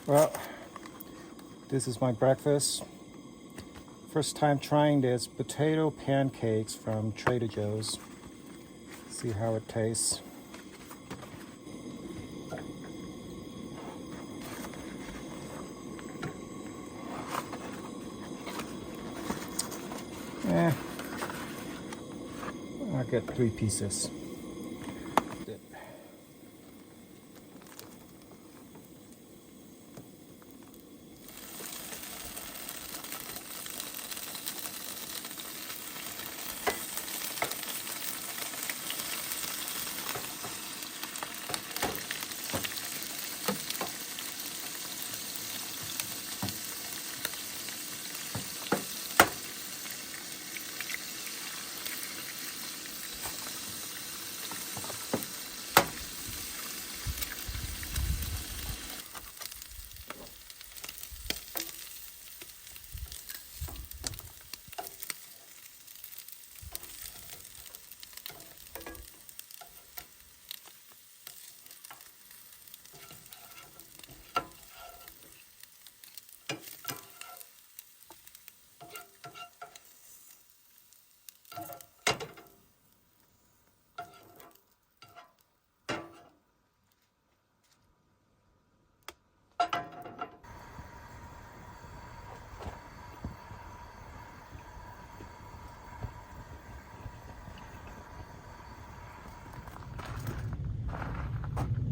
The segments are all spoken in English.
Well, this is my breakfast. First time trying this potato pancakes from Trader Joe's. See how it tastes. I'll get 3 pieces.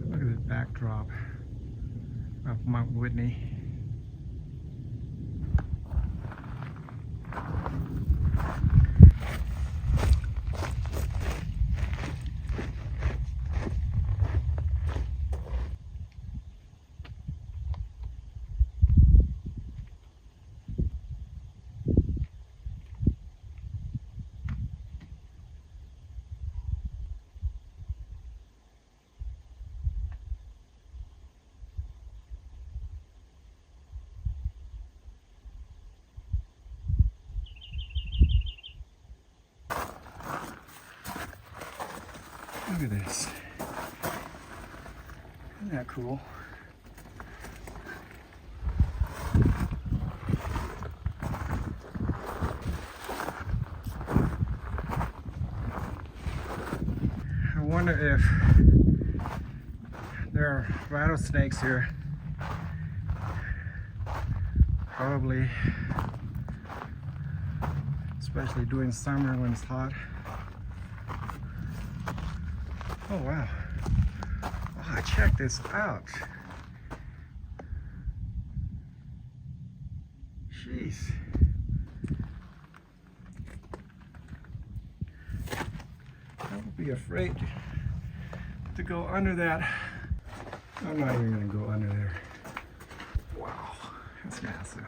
Look at the backdrop of Mount Whitney. Look at this. Isn't that cool? I wonder if there are rattlesnakes here. Probably, especially during summer when it's hot. Oh wow. Oh, check this out. Jeez. I would be afraid to go under that. I'm not even gonna go under there. Wow, that's massive.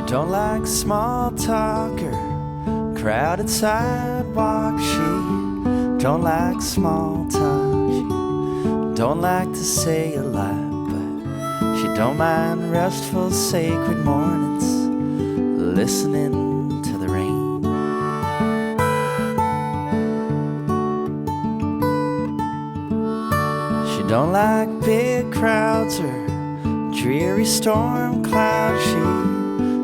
Don't like small talk or crowded sidewalk. She don't like small talk. She don't like to say a lot, but she don't mind restful sacred mornings, listening to the rain. She don't like big crowds or dreary storm clouds. She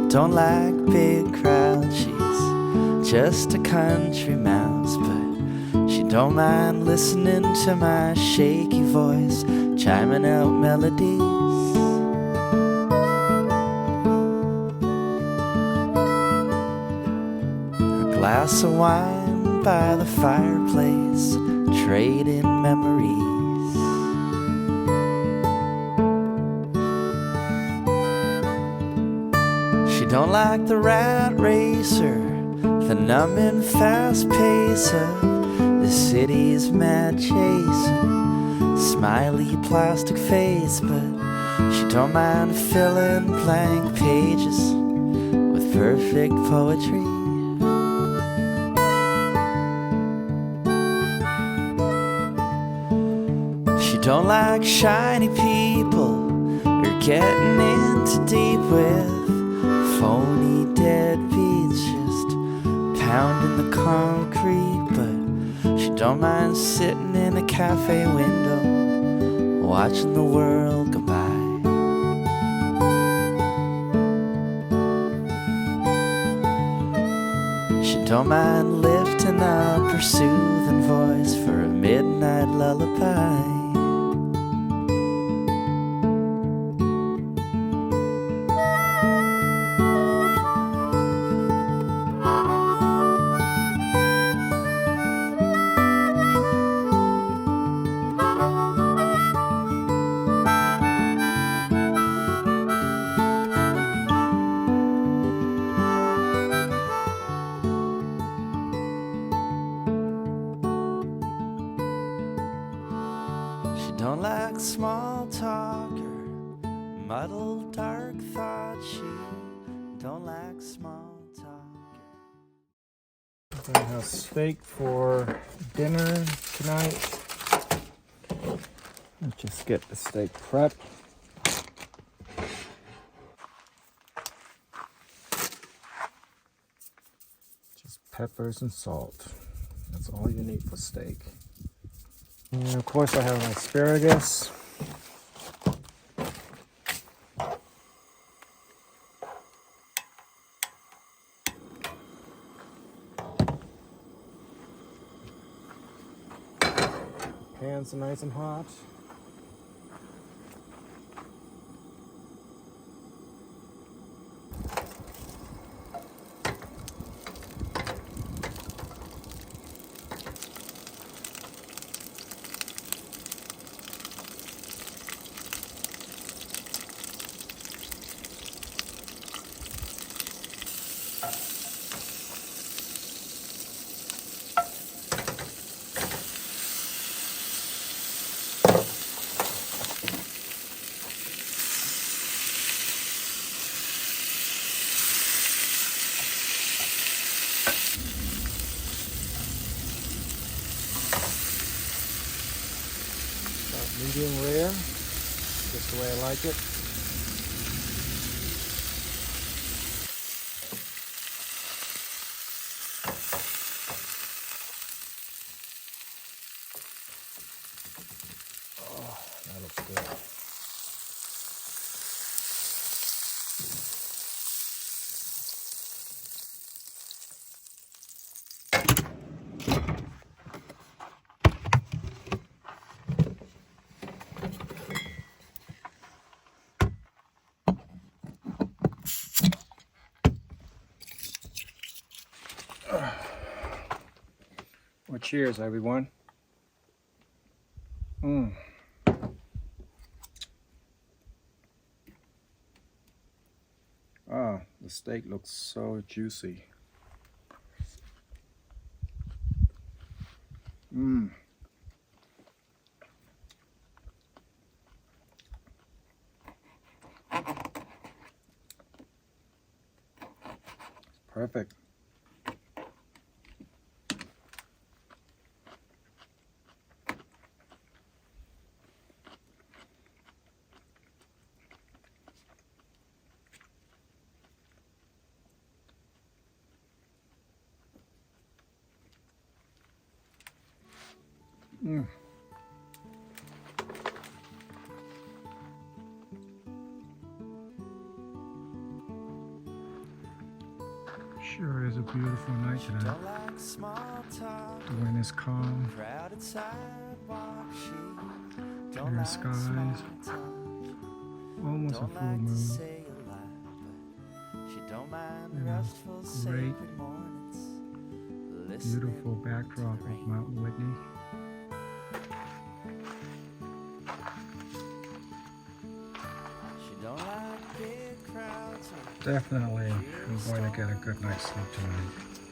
don't like big crowds, she's just a country mouse, but she don't mind listening to my shaky voice chiming out melodies. A glass of wine by the fireplace, trading memories. Don't like the rat race or the numbing fast pace of the city's mad chase. smiley plastic face, but she don't mind filling blank pages with perfect poetry. She don't like shiny people or getting in too deep with phony deadbeats, just pounding the concrete. But she don't mind sitting in a cafe window watching the world go by. She don't mind lifting up her soothing voice for a midnight lullaby. Don't like small talk or muddled dark thoughts. She don't like small talk. I'm gonna have steak for dinner tonight. Let's just get the steak prepped. Just peppers and salt. That's all you need for steak. And of course I have my asparagus. Pans are nice and hot. Medium rare, just the way I like it. Oh, that looks good. Well, cheers, everyone. Ah, the steak looks so juicy. Perfect. Sure is a beautiful night tonight. The wind is calm. Clear skies. Almost a full moon. Great, beautiful backdrop of Mount Whitney. Definitely, I'm going to get a good night's sleep tonight.